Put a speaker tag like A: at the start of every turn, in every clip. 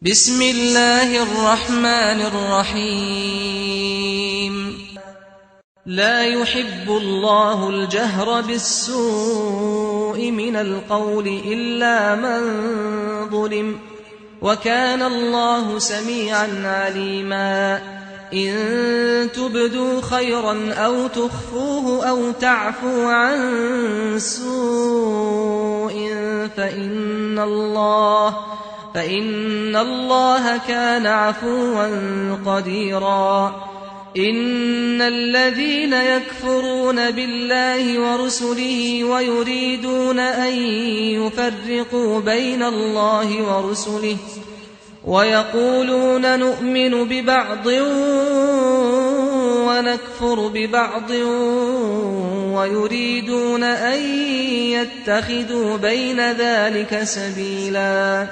A: بسم الله الرحمن الرحيم لا يحب الله الجهر بالسوء من القول إلا من ظلم وكان الله سميعا عليما إن تبدوا خيرا أو تخفوه أو تعفو عن سوء فإن الله كان عفوا قديرا إن الذين يكفرون بالله ورسله ويريدون أن يفرقوا بين الله ورسله ويقولون نؤمن ببعض ونكفر ببعض ويريدون أن يتخذوا بين ذلك سبيلا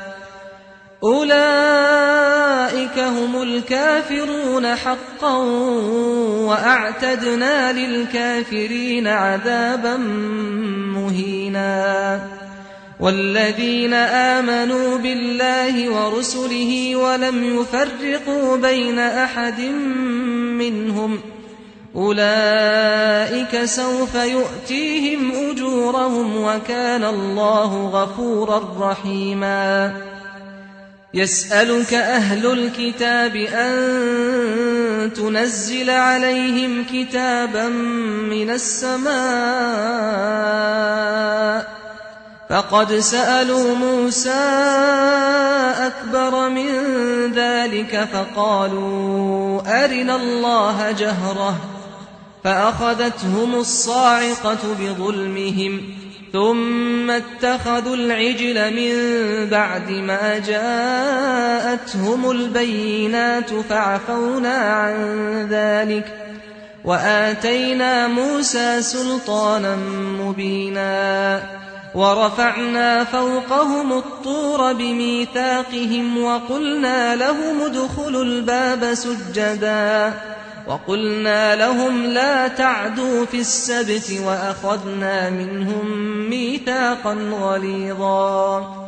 A: أولئك هم الكافرون حقا وأعتدنا للكافرين عذابا مهينا والذين آمنوا بالله ورسله ولم يفرقوا بين أحد منهم أولئك سوف يؤتيهم أجورهم وكان الله غفورا رحيما يسألك أهل الكتاب أن تنزل عليهم كتابا من السماء فقد سألوا موسى أكبر من ذلك فقالوا أرنا الله جهرة فأخذتهم الصاعقة بظلمهم ثم اتخذوا العجل من بعد ما جاءتهم البينات فعفونا عن ذلك وآتينا موسى سلطانا مبينا ورفعنا فوقهم الطور بميثاقهم وقلنا لهم ادخلوا الباب سجدا وقلنا لهم لا تعدوا في السبت وأخذنا منهم ميثاقا غليظا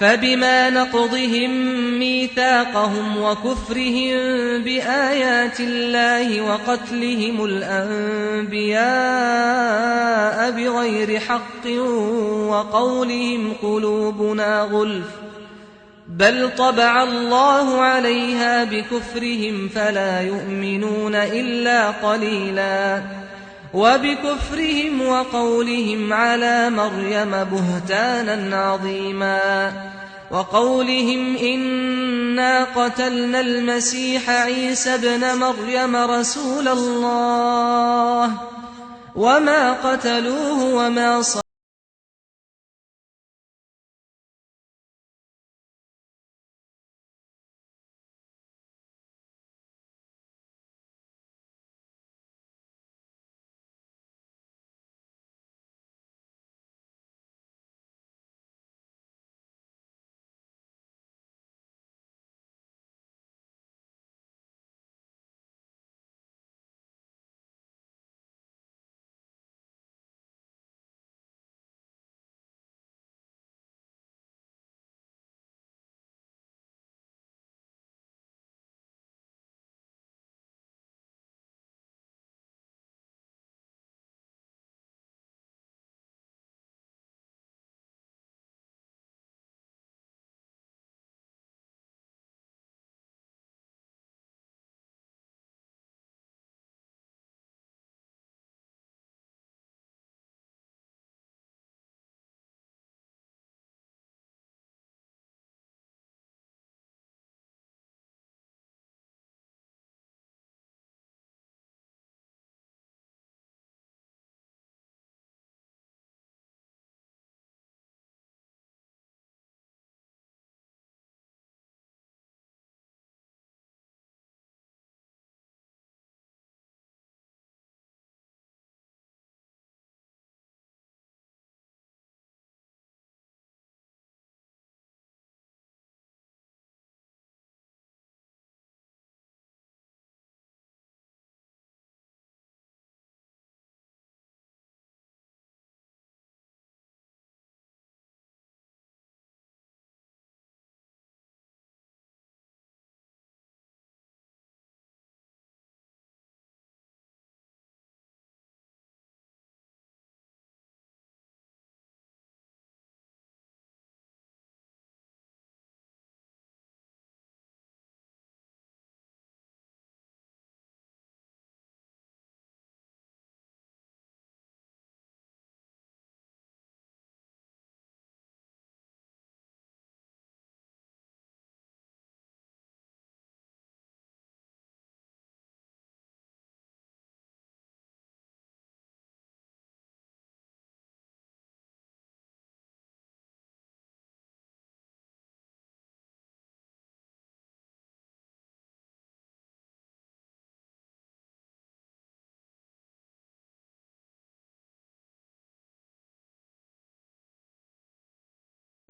A: فبما نقضهم ميثاقهم وكفرهم بآيات الله وقتلهم الأنبياء بغير حق وقولهم قلوبنا غلف بل طبع الله عليها بكفرهم فلا يؤمنون إلا قليلا وبكفرهم وقولهم على مريم بهتانا عظيما وقولهم إنا قتلنا المسيح عيسى ابن مريم رسول الله وما قتلوه وما صلبوه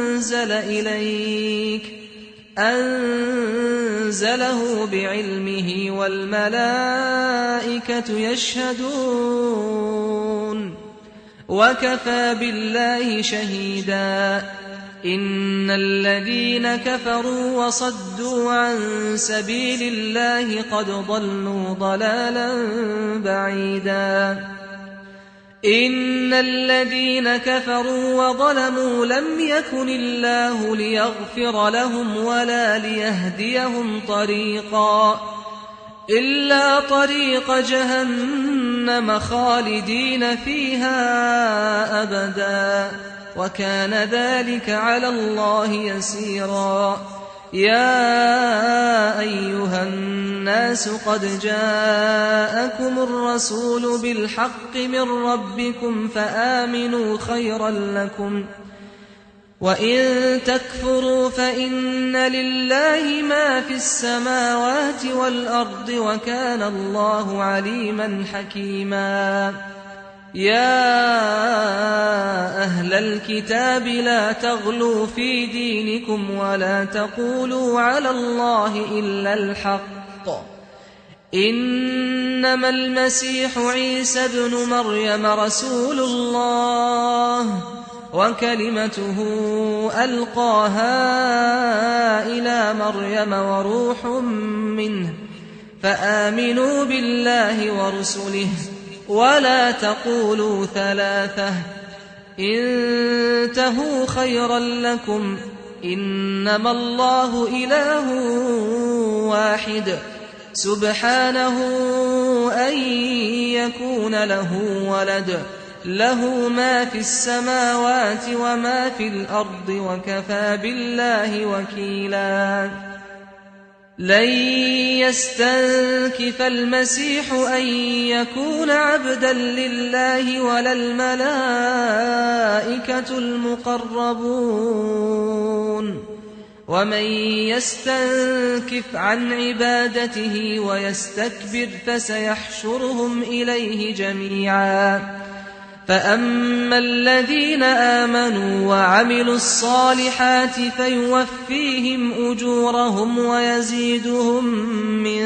A: أنزل إليك أنزله بعلمه والملائكة يشهدون وكفى بالله شهيدا إن الذين كفروا وصدوا عن سبيل الله قد ضلوا ضلالا بعيدا إن الذين كفروا وظلموا لم يكن الله ليغفر لهم ولا ليهديهم طريقا إلا طريق جهنم خالدين فيها أبدا وكان ذلك على الله يسيرا يا أيها الناس قد جاءكم الرسول بالحق من ربكم فآمنوا خيرا لكم وإن تكفروا فإن لله ما في السماوات والأرض وكان الله عليما حكيما يا أهل الكتاب لا تغلوا في دينكم ولا تقولوا على الله إلا الحق إنما المسيح عيسى ابن مريم رسول الله وكلمته ألقاها إلى مريم وروح منه فآمنوا بالله ورسله ولا تقولوا ثلاثة انتهوا خيرا لكم إنما الله إله واحد سبحانه أن يكون له ولد له ما في السماوات وما في الأرض وكفى بالله وكيلا لن يستنكف المسيح أن يكون عبدا لله ولا الملائكة المقربون ومن يستنكف عن عبادته ويستكبر فسيحشرهم إليه جميعا فأما الذين آمنوا وعملوا الصالحات فيوفيهم أجورهم ويزيدهم من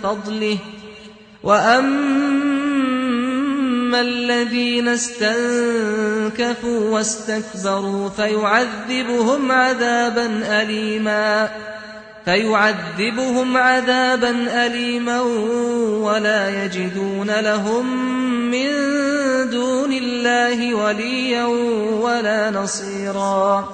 A: فضله وأما الذين استنكفوا واستكبروا فيعذبهم عذابا أليما ولا يجدون لهم من دون الله وليا ولا نصيرا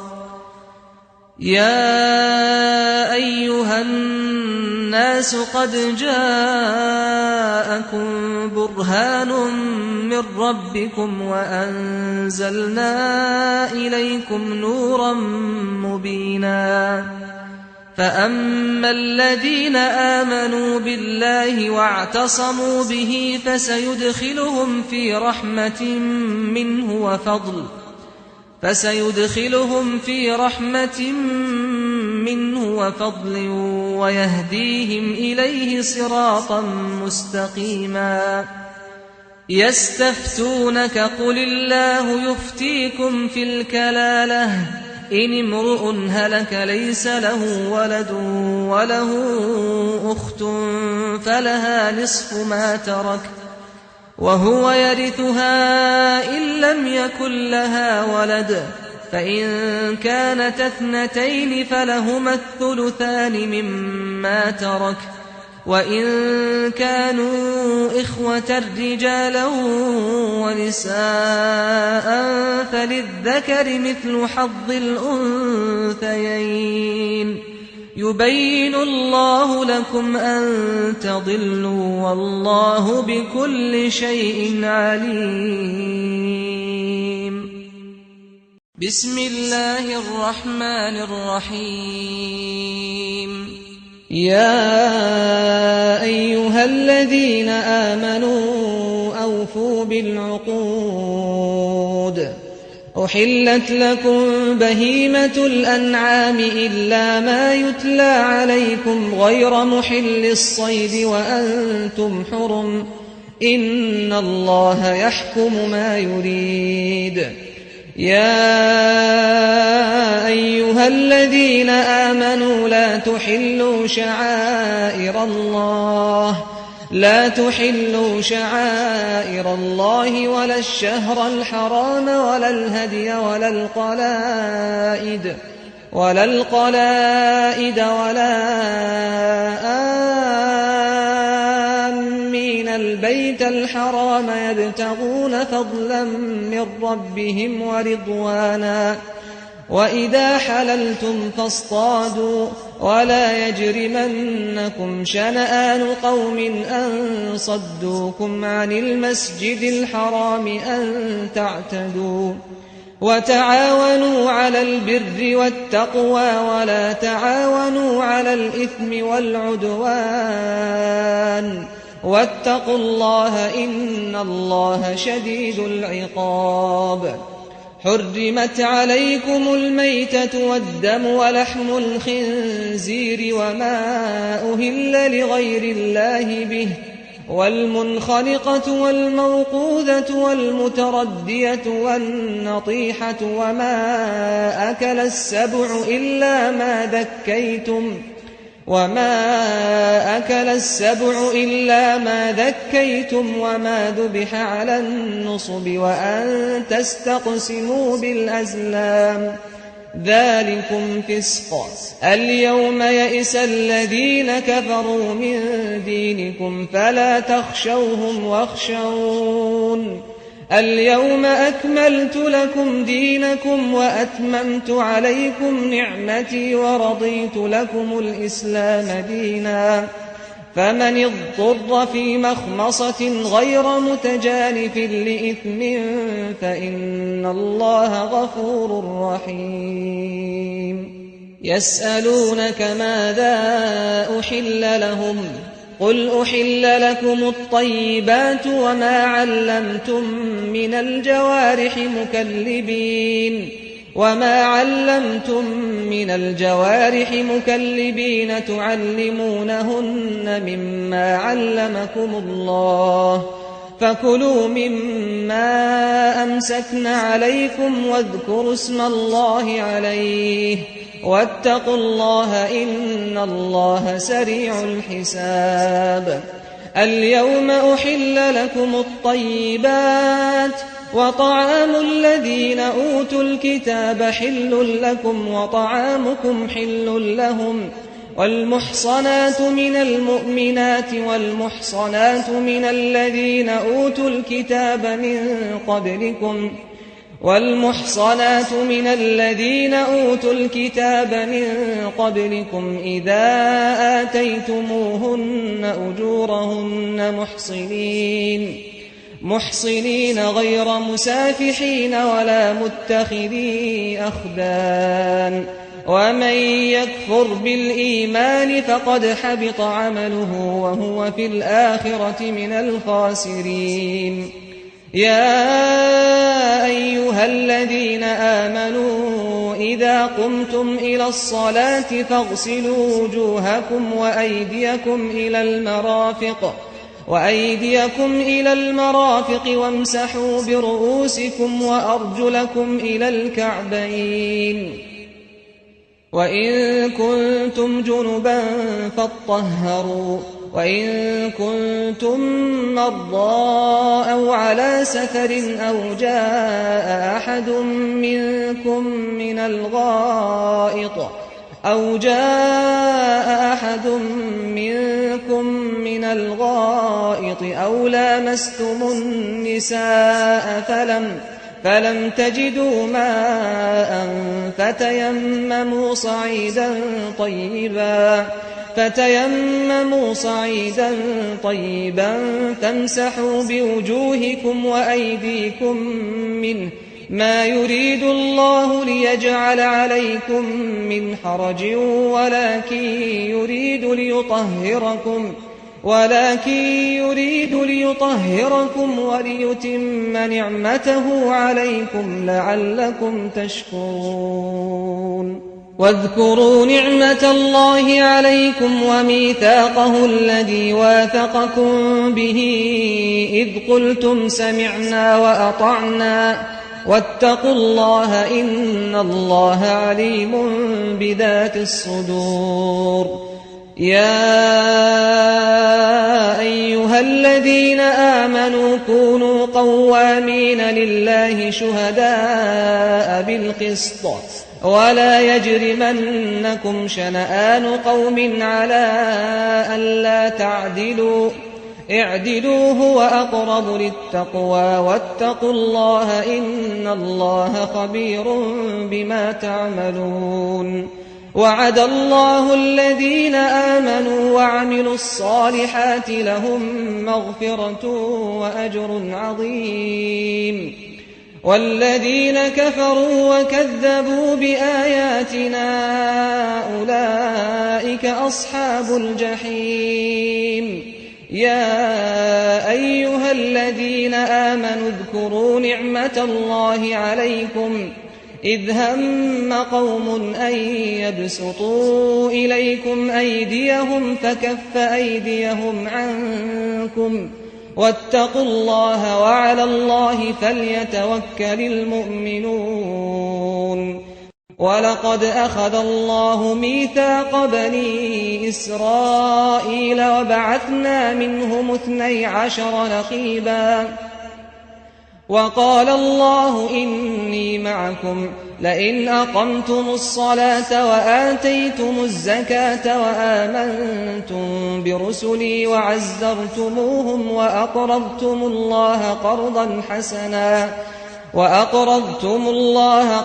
A: يا أيها الناس قد جاءكم برهان من ربكم وأنزلنا إليكم نورا مبينا فأما الذين آمنوا بالله واعتصموا به فسيدخلهم في رحمة منه وفضل ويهديهم إليه صراطا مستقيما يستفتونك قل الله يفتيكم في الكلالة إن امرؤ هلك ليس له ولد وله أخت فلها نصف ما ترك وهو يرثها إن لم يكن لها ولد فإن كانت اثنتين فلهما الثلثان مما ترك وإن كانوا إخوة رجالا ونساء فللذكر مثل حظ الأنثيين يبين الله لكم أن تضلوا والله بكل شيء عليم بسم الله الرحمن الرحيم
B: يا أيها الذين آمنوا أوفوا بالعقود أحلت لكم بهيمة الأنعام إلا ما يتلى عليكم غير محل الصيد وأنتم حرم إن الله يحكم ما يريد يا أيها الذين آمنوا لا تحلوا شعائر الله ولا الشهر الحرام ولا الهدي ولا القلائد ولا آمين البيت الحرام يبتغون فضلا من ربهم ورضوانا وإذا حللتم فاصطادوا ولا يجرمنكم شنآن قوم أن صدوكم عن المسجد الحرام أن تعتدوا وتعاونوا على البر والتقوى ولا تعاونوا على الإثم والعدوان واتقوا الله إن الله شديد العقاب. حرمت عليكم الميتة والدم ولحم الخنزير وما أهل لغير الله به والمنخنقة والموقوذة والمتردية والنطيحة وما أكل السبع إلا ما ذكيتم وما ذبح على النصب وأن تستقسموا بالأزلام ذلكم فسق. اليوم يئس الذين كفروا من دينكم فلا تخشوهم واخشون. اليوم أكملت لكم دينكم وأتممت عليكم نعمتي ورضيت لكم الإسلام دينا. فمن اضطر في مخمصة غير متجانف لإثم فإن الله غفور رحيم. يسألونك ماذا أحل لهم قل أحل لكم الطيبات وما علمتم من الجوارح مكلبين تعلمونهن مما علمكم الله فكلوا مما أمسكن عليكم واذكروا اسم الله عليه واتقوا الله إن الله سريع الحساب. اليوم أحل لكم الطيبات وطعام الذين أوتوا الكتاب حل لكم وطعامكم حل لهم والمحصنات من المؤمنات والمحصنات من الذين أوتوا الكتاب من قبلكم إذا آتيتموهن أجورهن محصنين غير مسافحين ولا متخذي أخدان. ومن يكفر بالإيمان فقد حبط عمله وهو في الآخرة من الخاسرين. يا أيها الذين آمنوا إذا قمتم إلى الصلاة فاغسلوا وجوهكم وأيديكم إلى المرافق وامسحوا برؤوسكم وأرجلكم إلى الكعبين وإن كنتم جنبا فاطهروا وإن كنتم مرضى أو على سفر أو جاء أحد منكم من الغائط أو لامستم النساء فلم تجدوا ماء فتيمموا صعيدا طيبا فامسحوا بوجوهكم وأيديكم منه ما يريد الله ليجعل عليكم من حرج ولكن يريد ليطهركم وليتم نعمته عليكم لعلكم تشكرون. واذكروا نعمة الله عليكم وميثاقه الذي واثقكم به إذ قلتم سمعنا وأطعنا واتقوا الله إن الله عليم بذات الصدور. يا أيها الذين آمنوا كونوا قوامين لله شهداء بالقسط ولا يجرمنكم شنآن قوم على ألا تعدلوا اعدلوا هو أقرب للتقوى واتقوا الله إن الله خبير بما تعملون. وعد الله الذين آمنوا وعملوا الصالحات لهم مغفرة وأجر عظيم. والذين كفروا وكذبوا بآياتنا أولئك أصحاب الجحيم. يا أيها الذين آمنوا اذكروا نعمة الله عليكم إذ هم قوم أن يبسطوا إليكم أيديهم فكف أيديهم عنكم واتقوا الله وعلى الله فليتوكل المؤمنون. ولقد أخذ الله ميثاق بني إسرائيل وبعثنا منهم 12 نقيبا وقال الله إني معكم لئن أقمتم الصلاة وآتيتم الزكاة وآمنتم برسلي وعزرتموهم وأقرضتم الله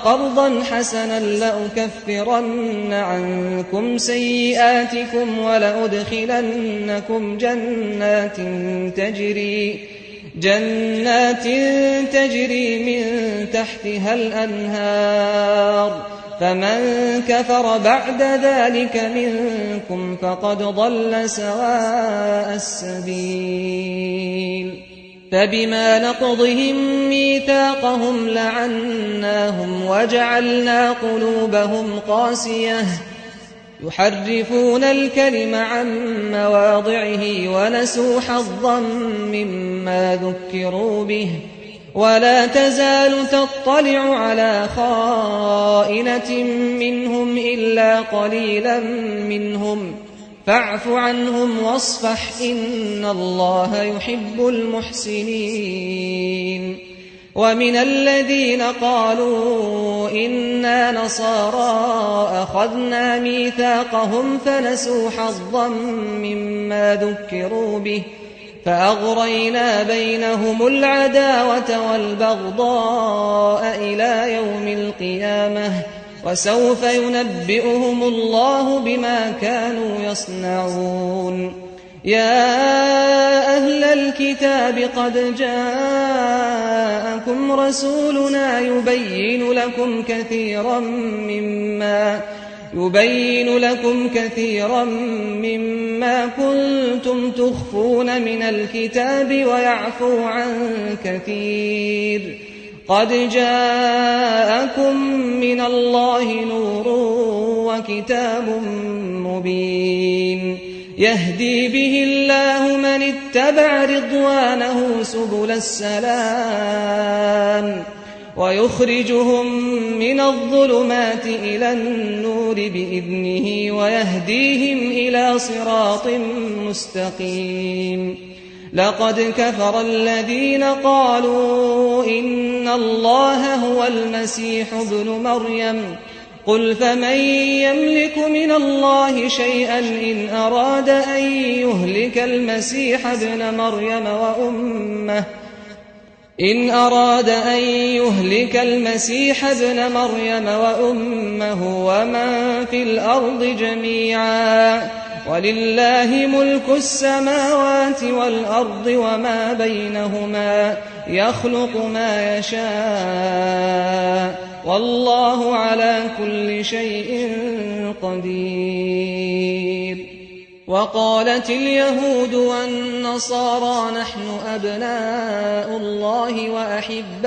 B: قرضا حسنا لأكفرن عنكم سيئاتكم ولأدخلنكم جنات تجري من تحتها الأنهار فمن كفر بعد ذلك منكم فقد ضل سواء السبيل. فبما نقضهم ميثاقهم لعناهم وجعلنا قلوبهم قاسية يحرفون الكلم عن مواضعه ونسوا حظا مما ذكروا به ولا تزال تطلع على خائنة منهم إلا قليلا منهم فاعف عنهم واصفح إن الله يحب المحسنين. ومن الذين قالوا إنا نصارى أخذنا ميثاقهم فنسوا حظا مما ذكروا به فأغرينا بينهم العداوة والبغضاء إلى يوم القيامة وسوف ينبئهم الله بما كانوا يصنعون. يا أهل الكتاب قد جاءكم رسولنا يبين لكم كثيرا مما كنتم تخفون من الكتاب ويعفو عن كثير. قد جاءكم من الله نور وكتاب مبين يهدي به الله من اتبع رضوانه سبل السلام ويخرجهم من الظلمات إلى النور بإذنه ويهديهم إلى صراط مستقيم. لقد كفر الذين قالوا إن الله هو المسيح ابن مريم قل فمن يملك من الله شيئا إن أراد أن يهلك المسيح ابن مريم وأمه ومن في الأرض جميعا ولله ملك السماوات والأرض وما بينهما يخلق ما يشاء والله على كل شيء قدير. وقالت اليهود والنصارى نحن أبناء الله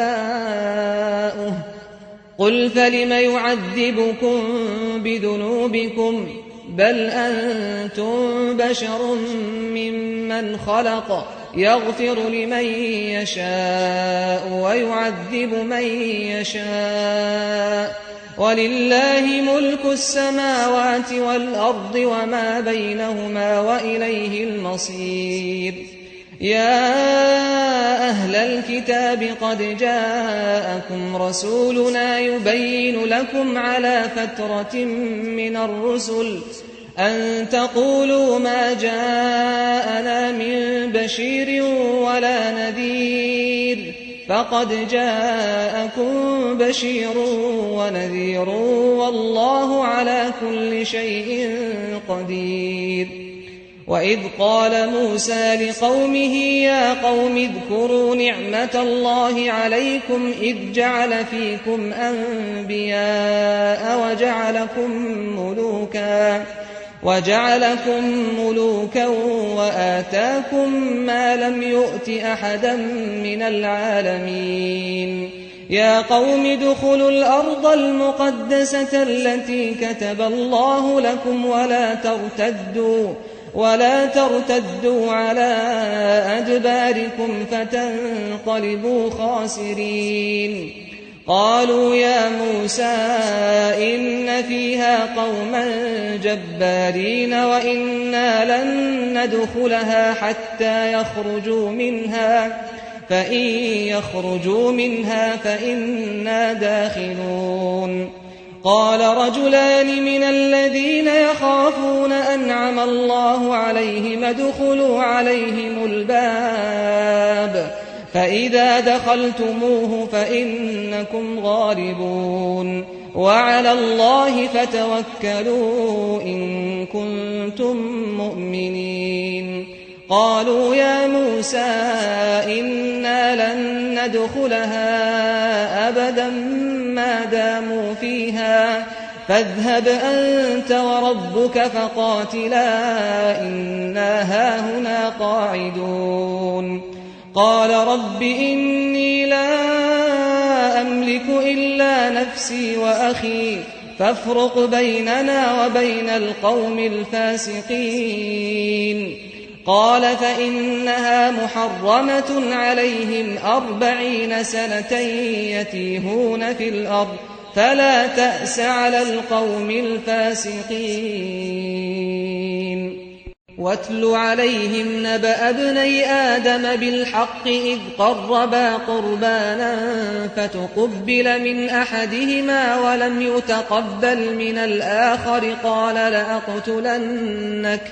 B: وأحباؤه قل فلم يعذبكم بذنوبكم بل أنتم بشر ممن خلق يغفر لمن يشاء ويعذب من يشاء ولله ملك السماوات والأرض وما بينهما وإليه المصير يا أهل الكتاب قد جاءكم رسولنا يبين لكم على فترة من الرسل أن تقولوا ما جاءنا من بشير ولا نذير فقد جاءكم بشير ونذير والله على كل شيء قدير وإذ قال موسى لقومه يا قوم اذكروا نعمة الله عليكم إذ جعل فيكم أنبياء وجعلكم ملوكا وآتاكم ما لم يؤت أحدا من العالمين يا قوم ادخلوا الأرض المقدسة التي كتب الله لكم ولا ترتدوا على أدباركم فتنقلبوا خاسرين قالوا يا موسى إن فيها قوما جبارين وإنا لن ندخلها حتى يخرجوا منها فإن يخرجوا منها فإنا داخلون قال رجلان من الذين يخافون أنعم الله عليهم ادخلوا عليهم الباب فإذا دخلتموه فإنكم غالبون وعلى الله فتوكلوا إن كنتم مؤمنين قالوا يا موسى إنا لن ندخلها أبدا ما داموا فيها فاذهب أنت وربك فقاتلا إنا هاهنا قاعدون قال رب إني لا أملك إلا نفسي وأخي فافرق بيننا وبين القوم الفاسقين قال فإنها محرمة عليهم 40 سنة يتيهون في الأرض فلا تأس على القوم الفاسقين واتل عليهم نبأ ابني آدم بالحق إذ قربا قربانا فتقبل من أحدهما ولم يتقبل من الآخر قال لأقتلنك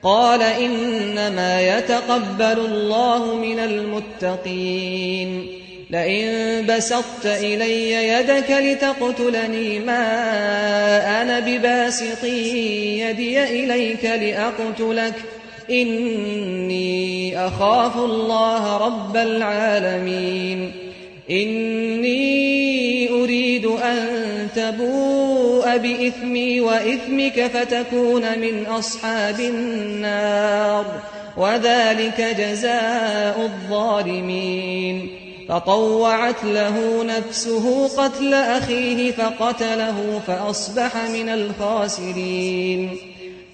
B: قال إنما يتقبل الله من المتقين لئن بسطت إلي يدك لتقتلني ما أنا بباسط يدي إليك لأقتلك إني أخاف الله رب العالمين إني أريد أن تبوء بإثمي وإثمك فتكون من أصحاب النار وذلك جزاء الظالمين فطوعت له نفسه قتل أخيه فقتله فأصبح من الخاسرين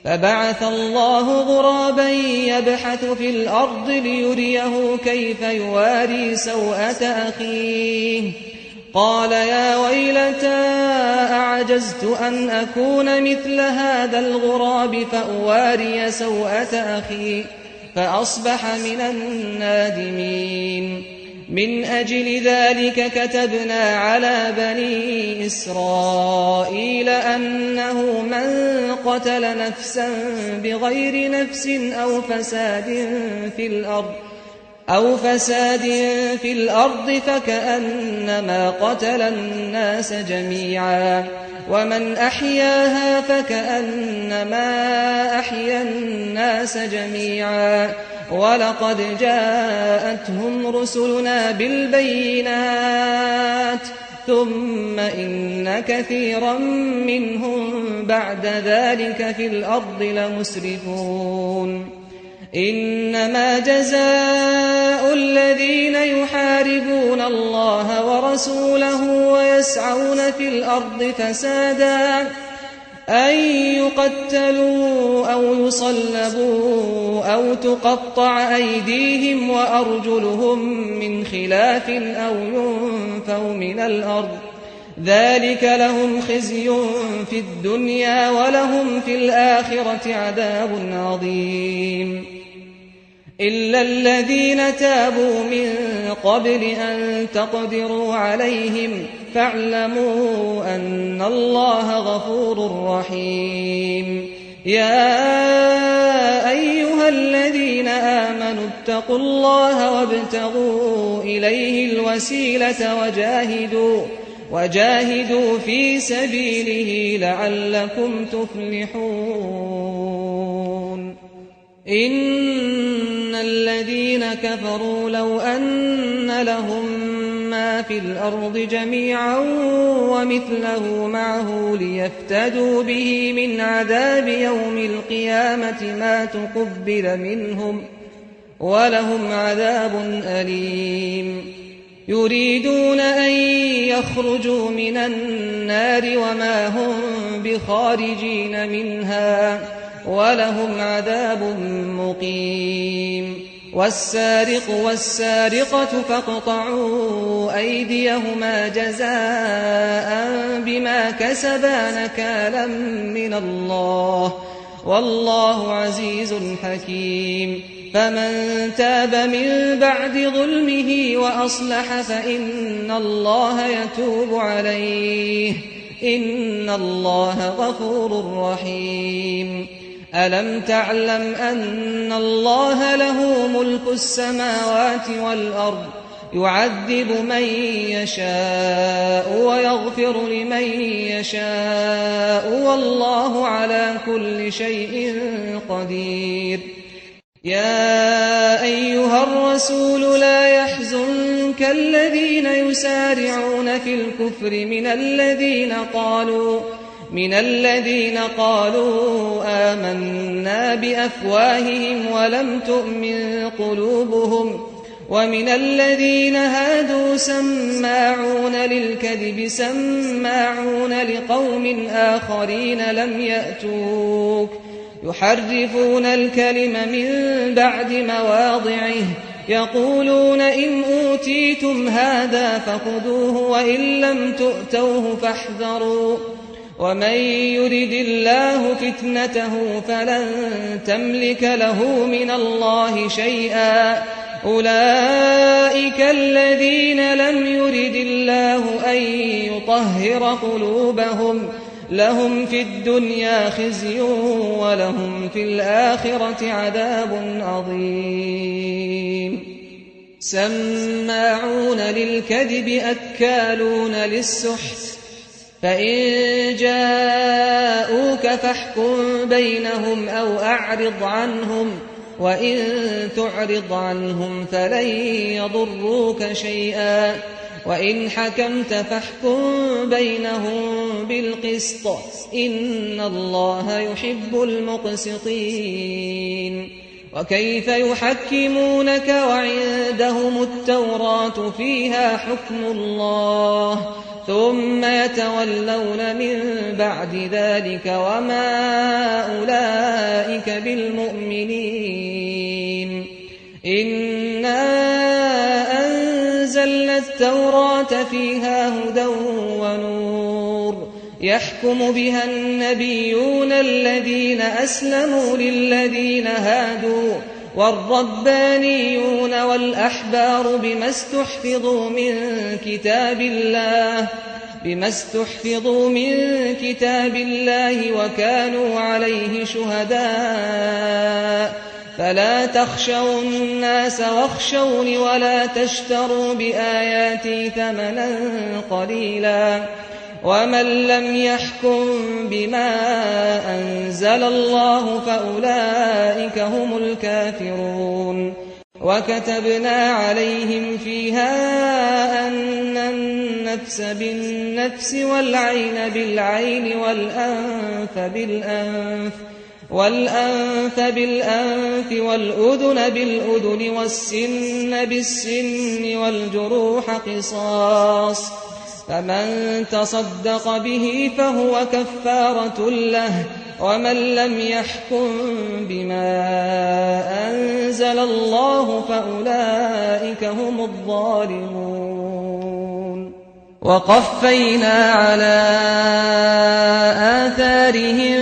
B: فبعث الله غرابا يبحث في الأرض ليريه كيف يواري سوءة أخيه قال يا ويلتى أعجزت أن أكون مثل هذا الغراب فأواري سوءة أخي فأصبح من النادمين من أجل ذلك كتبنا على بني إسرائيل أنه من قتل نفسا بغير نفس أو فساد في الأرض فكأنما قتل الناس جميعا ومن أحياها فكأنما أحيا الناس جميعا ولقد جاءتهم رسلنا بالبينات ثم إن كثيرا منهم بعد ذلك في الأرض لمسرفون إنما جزاء الذين يحاربون الله ورسوله ويسعون في الأرض فسادا أن يقتلوا أو يصلبوا أو تقطع أيديهم وأرجلهم من خلاف أو ينفوا من الأرض ذلك لهم خزي في الدنيا ولهم في الآخرة عذاب عظيم إلا الذين تابوا من قبل أن تقدروا عليهم فاعلموا أن الله غفور رحيم يا أيها الذين آمنوا اتقوا الله وابتغوا إليه الوسيلة وجاهدوا في سبيله لعلكم تفلحون إن الذين كفروا لو أن لهم ما في الأرض جميعا ومثله معه ليفتدوا به من عذاب يوم القيامة ما تقبل منهم ولهم عذاب أليم يريدون أن يخرجوا من النار وما هم بخارجين منها ولهم عذاب مقيم والسارق والسارقة فاقطعوا أيديهما جزاء بما كسبا نكالا من الله والله عزيز حكيم فمن تاب من بعد ظلمه وأصلح فإن الله يتوب عليه إن الله غفور رحيم ألم تعلم أن الله له ملك السماوات والأرض يعذب من يشاء ويغفر لمن يشاء والله على كل شيء قدير يا أيها الرسول لا يحزنك الذين يسارعون في الكفر من الذين قالوا آمنا بأفواههم ولم تؤمن قلوبهم ومن الذين هادوا سماعون للكذب سماعون لقوم آخرين لم يأتوك يحرفون الكلم من بعد مواضعه يقولون إن أوتيتم هذا فخذوه وإن لم تؤتوه فاحذروا ومن يرد الله فتنته فلن تملك له من الله شيئا أولئك الذين لم يرد الله أن يطهر قلوبهم لهم في الدنيا خزي ولهم في الآخرة عذاب عظيم سماعون للكذب أكالون للسحت فإن جاءوك فاحكم بينهم أو أعرض عنهم وإن تعرض عنهم فلن يضروك شيئا وإن حكمت فاحكم بينهم بالقسط إن الله يحب المقسطين وكيف يحكمونك وعندهم التوراة فيها حكم الله ثم يتولون من بعد ذلك وما أولئك بالمؤمنين إنا أنزلنا التوراة فيها هدى ونور يحكم بها النبيون الذين أسلموا للذين هادوا والربانيون والأحبار بما استحفظوا من كتاب الله وكانوا عليه شهداء فلا تخشوا الناس واخشوني ولا تشتروا بآياتي ثمنا قليلا ومن لم يحكم بما أنزل الله فأولئك هم الكافرون وكتبنا عليهم فيها أن النفس بالنفس والعين بالعين والأنف بالأنف والأذن بالأذن والسن بالسن والجروح قصاص فمن تصدق به فهو كفارة له ومن لم يحكم بما أنزل الله فأولئك هم الظالمون. وقفينا على آثارهم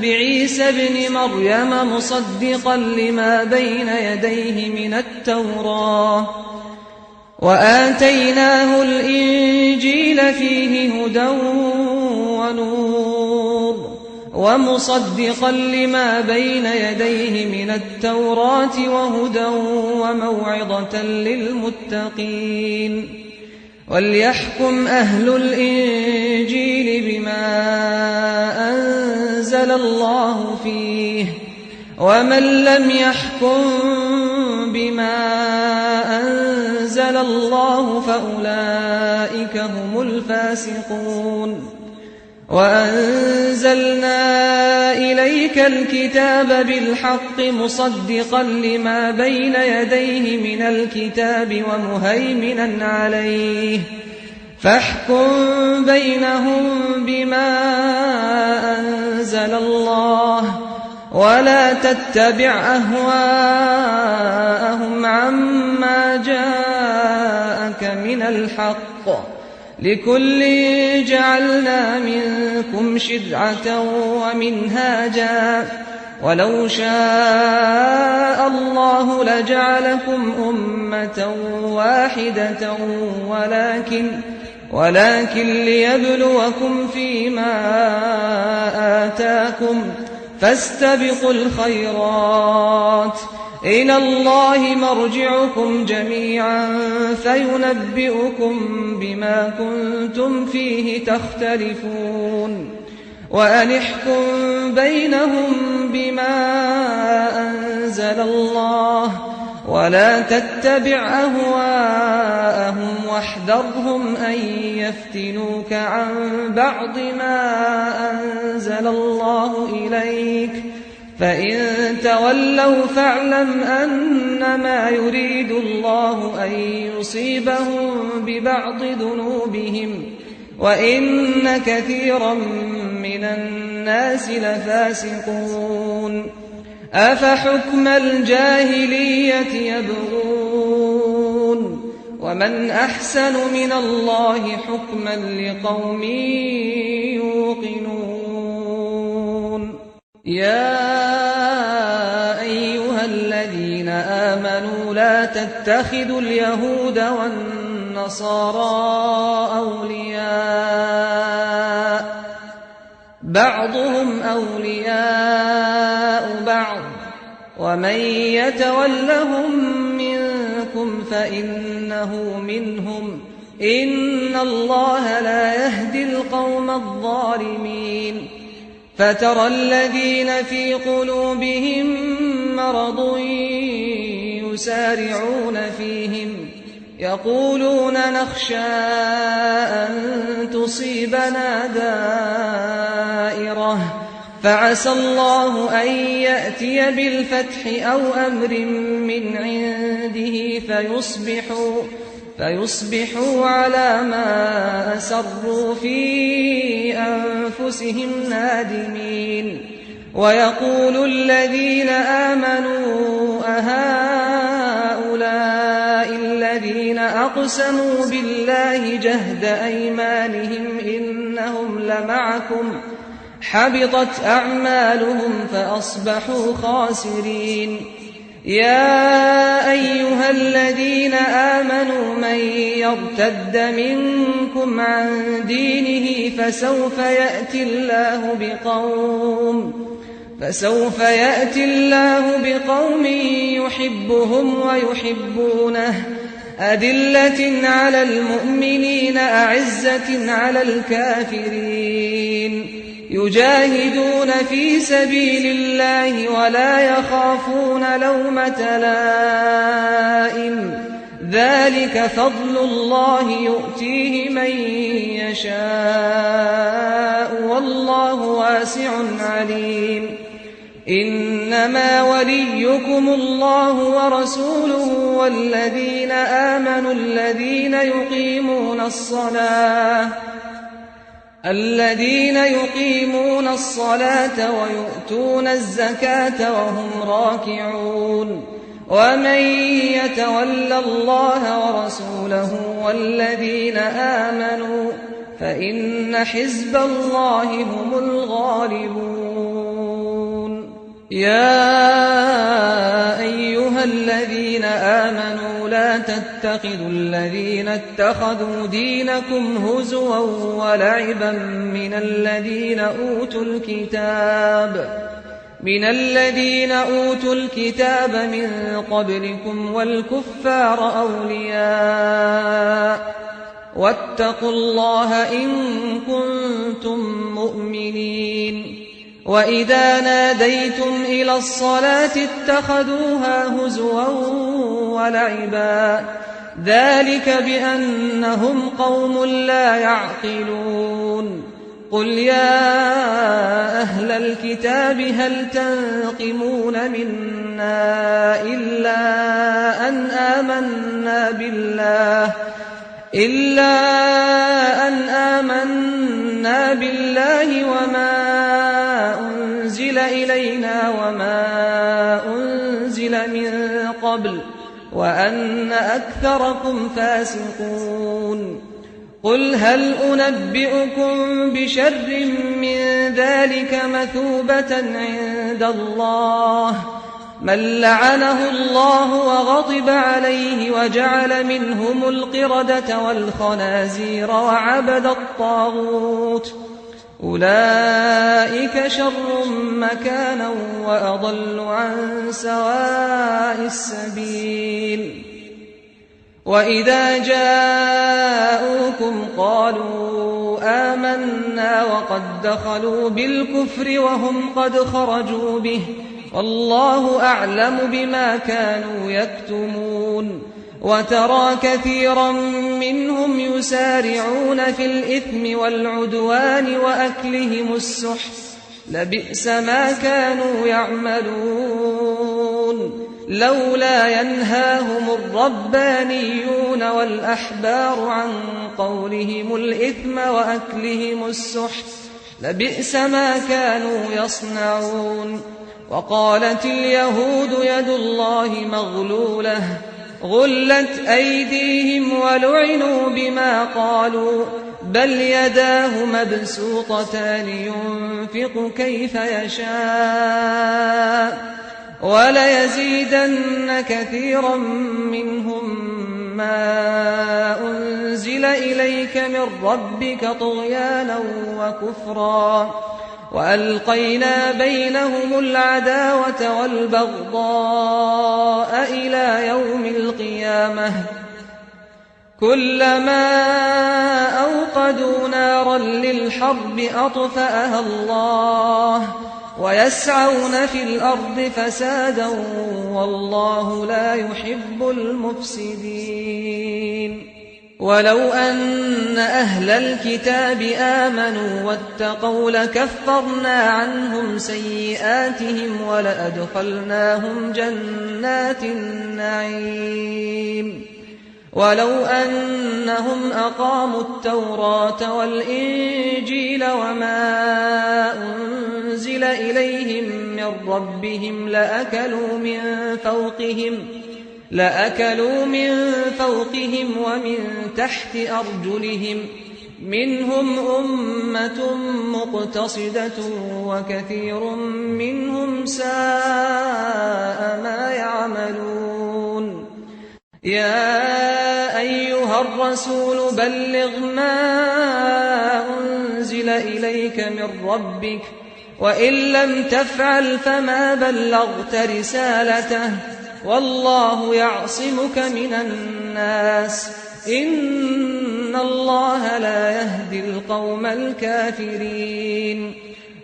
B: بعيسى ابن مريم مصدقا لما بين يديه من التوراة وآتيناه الإنجيل فيه هدى ونور ومصدقا لما بين يديه من التوراة وهدى وموعظة للمتقين. وليحكم أهل الإنجيل بما أنزل الله فيه ومن لم يحكم بما أنزل الله فأولئك هم الفاسقون. وأنزلنا إليك الكتاب بالحق مصدقا لما بين يديه من الكتاب ومهيمنا عليه فاحكم بينهم بما أنزل الله ولا تتبع أهواءهم عما جاءك من الحق لكل جعلنا منكم شرعة ومنهاجا ولو شاء الله لجعلكم أمة واحدة ولكن ليبلوكم فيما آتاكم فاستبقوا الخيرات إلى الله مرجعكم جميعا فينبئكم بما كنتم فيه تختلفون. وأن احكم بينهم بما أنزل الله ولا تتبع أهواءهم واحذرهم أن يفتنوك عن بعض ما أنزل الله إليك فإن تولوا فاعلم أنما يريد الله أن يصيبهم ببعض ذنوبهم وإن كثيرا من الناس لفاسقون. أفحكم الجاهلية يبغون ومن أحسن من الله حكما لقوم يوقنون. يا أيها الذين آمنوا لا تتخذوا اليهود والنصارى أولياء بعضهم أولياء بعض ومن يتولهم منكم فإنه منهم إن الله لا يهدي القوم الظالمين. فترى الذين في قلوبهم مرض يسارعون فيهم يقولون نخشى أن تصيبنا دائرة فعسى الله أن يأتي بالفتح أو أمر من عنده فيصبحوا على ما أسروا في أنفسهم نادمين. ويقول الذين آمنوا أهؤلاء الذين أقسموا بالله جهد أيمانهم إنهم لمعكم حبطت أعمالهم فأصبحوا خاسرين. يا أيها الذين آمنوا من يرتد منكم عن دينه فسوف يأتي الله بقوم يحبهم ويحبونه أذلة على المؤمنين أعزة على الكافرين يجاهدون في سبيل الله ولا يخافون لومة لائم ذلك فضل الله يؤتيه من يشاء والله واسع عليم. إنما وليكم الله ورسوله والذين آمنوا الذين يقيمون الصلاة الذين يقيمون الصلاة ويؤتون الزكاة وهم راكعون ومن يتول الله ورسوله والذين آمنوا فإن حزب الله هم الغالبون يا أيها الذين آمنوا لا تتخذوا الذين اتخذوا دينكم هزوا ولعبا من الذين أوتوا الكتاب من قبلكم والكفار أولياء واتقوا الله إن كنتم مؤمنين وإذا ناديتم إلى الصلاة اتخذوها هزوا ولعبا ذلك بأنهم قوم لا يعقلون قل يا أهل الكتاب هل تنقمون منا إلا أن آمنا بالله وما أنزل إلينا وما أنزل من قبل وأن أكثركم فاسقون قل هل أنبئكم بشر من ذلك مثوبة عند الله من لعنه الله وغضب عليه وجعل منهم القردة والخنازير وعبد الطاغوت أولئك شر مكانا وأضل عن سواء السبيل وإذا جاءوكم قالوا آمنا وقد دخلوا بالكفر وهم قد خرجوا به والله أعلم بما كانوا يكتمون وترى كثيرا منهم يسارعون في الإثم والعدوان وأكلهم السحت لبئس ما كانوا يعملون لولا ينهاهم الربانيون والأحبار عن قولهم الإثم وأكلهم السحت لبئس ما كانوا يصنعون وقالت اليهود يد الله مغلولة غلت أيديهم ولعنوا بما قالوا بل يداه مبسوطتان ينفق كيف يشاء وليزيدن كثيرا منهم ما أنزل إليك من ربك طغيانا وكفرا وألقينا بينهم العداوة والبغضاء إلى يوم القيامة كلما أوقدوا نارا للحرب أطفأها الله ويسعون في الأرض فسادا والله لا يحب المفسدين ولو أن أهل الكتاب آمنوا واتقوا لكفرنا عنهم سيئاتهم ولأدخلناهم جنات النعيم ولو أنهم أقاموا التوراة والإنجيل وما أنزل إليهم من ربهم لأكلوا من فوقهم ومن تحت أرجلهم منهم أمة مقتصدة وكثير منهم ساء ما يعملون يا أيها الرسول بلغ ما أنزل إليك من ربك وإن لم تفعل فما بلغت رسالته والله يعصمك من الناس إن الله لا يهدي القوم الكافرين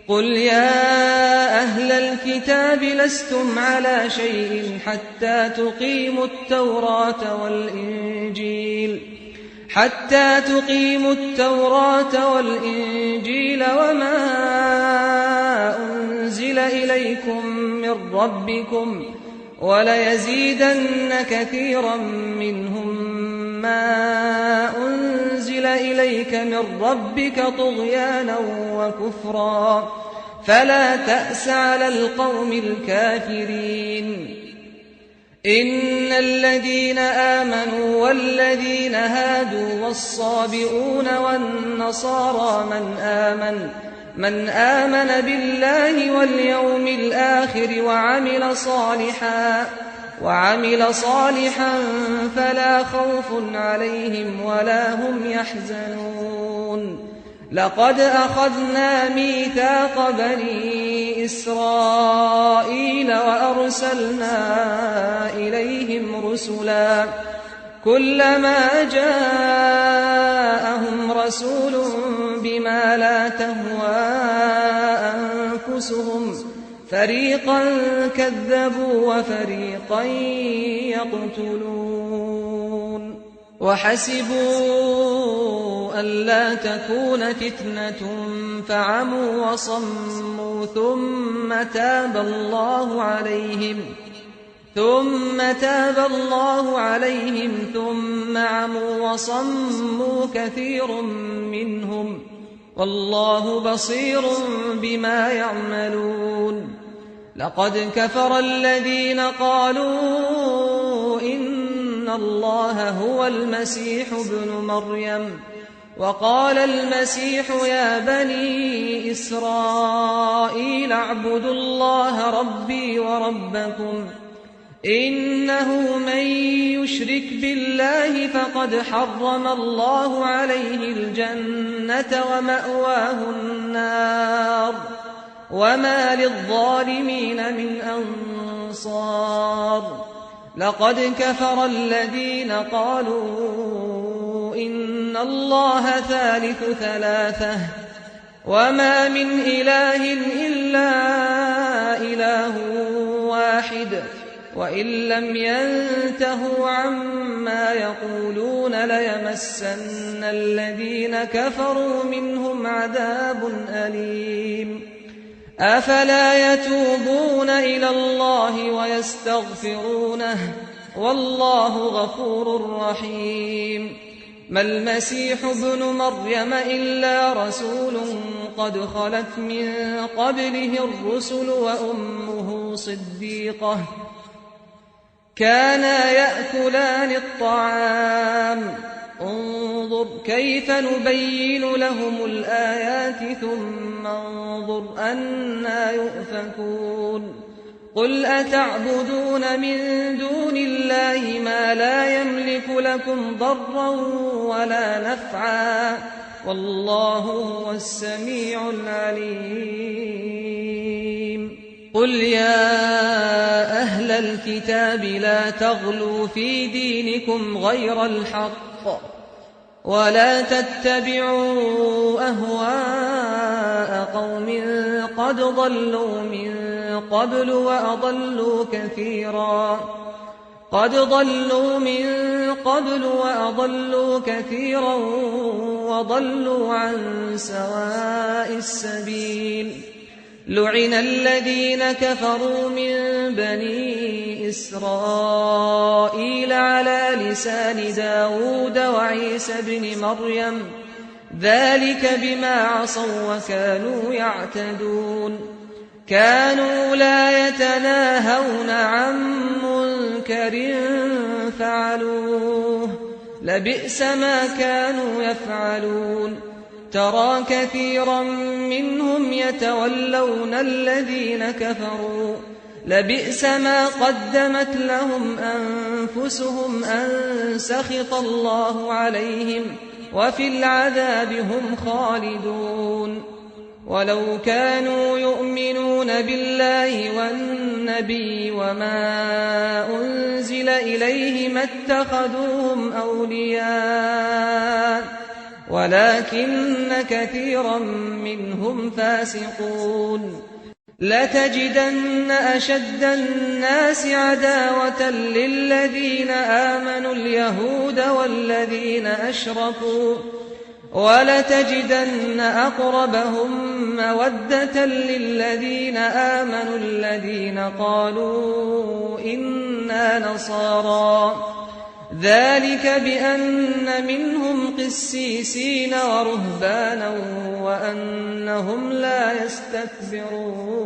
B: قل يا أهل الكتاب لستم على شيء حتى تقيموا التوراة والإنجيل وما أنزل إليكم من ربكم وليزيدن كثيرا منهم ما أنزل إليك من ربك طغيانا وكفرا فلا تأس على القوم الكافرين إن الذين آمنوا والذين هادوا والصابئون والنصارى من آمن بالله واليوم الآخر وعمل صالحا فلا خوف عليهم ولا هم يحزنون لقد أخذنا ميثاق بني إسرائيل وأرسلنا إليهم رسلا كلما جاءهم رسول بما لا تهوى أنفسهم فريقا كذبوا وفريقا يقتلون وحسبوا ألا تكون فتنة فعموا وصموا ثم تاب الله عليهم ثم عموا وصموا كثير منهم والله بصير بما يعملون لقد كفر الذين قالوا إن الله هو المسيح ابن مريم وقال المسيح يا بني إسرائيل اعبدوا الله ربي وربكم إنه من يشرك بالله فقد حرم الله عليه الجنة ومأواه النار وما للظالمين من أنصار لقد كفر الذين قالوا إن الله ثالث ثلاثة وما من إله إلا إله واحد وإن لم ينتهوا عما يقولون ليمسن الذين كفروا منهم عذاب أليم أفلا يتوبون إلى الله ويستغفرونه والله غفور رحيم ما المسيح ابن مريم إلا رسول قد خلت من قبله الرسل وأمه صديقة كانا يأكلان الطعام انظر كيف نبين لهم الآيات ثم انظر أنى يؤفكون قل أتعبدون من دون الله ما لا يملك لكم ضرا ولا نفعا والله هو السميع العليم قل يا أهل الكتاب لا تغلوا في دينكم غير الحق ولا تتبعوا أهواء قوم قد ضلوا من قبل وأضلوا كثيرا وضلوا عن سواء السبيل لعن الذين كفروا من بني إسرائيل على لسان داود وعيسى بن مريم ذلك بما عصوا وكانوا يعتدون كانوا لا يتناهون عن منكر فعلوه لبئس ما كانوا يفعلون ترى كثيرا منهم يتولون الذين كفروا لبئس ما قدمت لهم أنفسهم أن سخط الله عليهم وفي العذاب هم خالدون ولو كانوا يؤمنون بالله والنبي وما أنزل إليه ما اتخذوهم أولياء ولكن كثيرا منهم فاسقون لتجدن أشد الناس عداوة للذين آمنوا اليهود والذين أشركوا ولتجدن أقربهم مودة للذين آمنوا الذين قالوا إنا نصارى ذلك بأن منهم قسيسين ورهبانا وأنهم لا يستكبرون